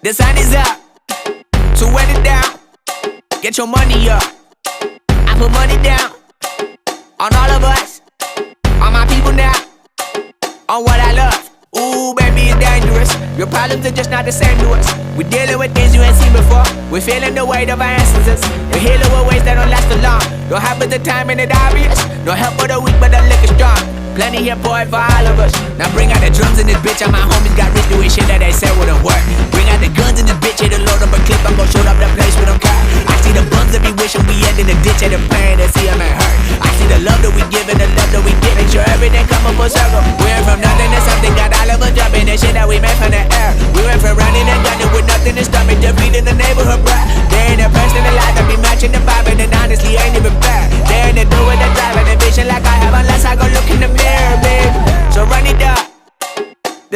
The sun is up, so wet it down. Get your money up. I put money down on all of us, on my people now, on what I love. Ooh, baby, it's dangerous. Your problems are just not the same to us. We're dealing with things you ain't seen before. We're feeling the weight of our ancestors. We're healing with ways that don't last too long. Don't help with the time and it obvious. No help for the weak, but the liquor strong. Plenty here for it for all of us. Now bring out the drums in this bitch. All my homies got rich doing shit that they said wouldn't work. Bring out the guns in this bitch. Hit a load up a clip. I'm gon' shoot up the place we don't care. I see the bums that be wishing we end in the ditch. And the pain that see them ain't hurt. I see the love that we give and the love that we get. Make sure everything come up full circle. We went from nothing to something. Got all of us jumping. The shit that we made from the air. We went from running and gunning with nothing to stomach. Just feeding the neighborhood bruh. They ain't a person alive that be matching the vibe. And honestly ain't even fair. They ain't to do with the drive and the vision like I have unless I go look in the mirror, babe. So run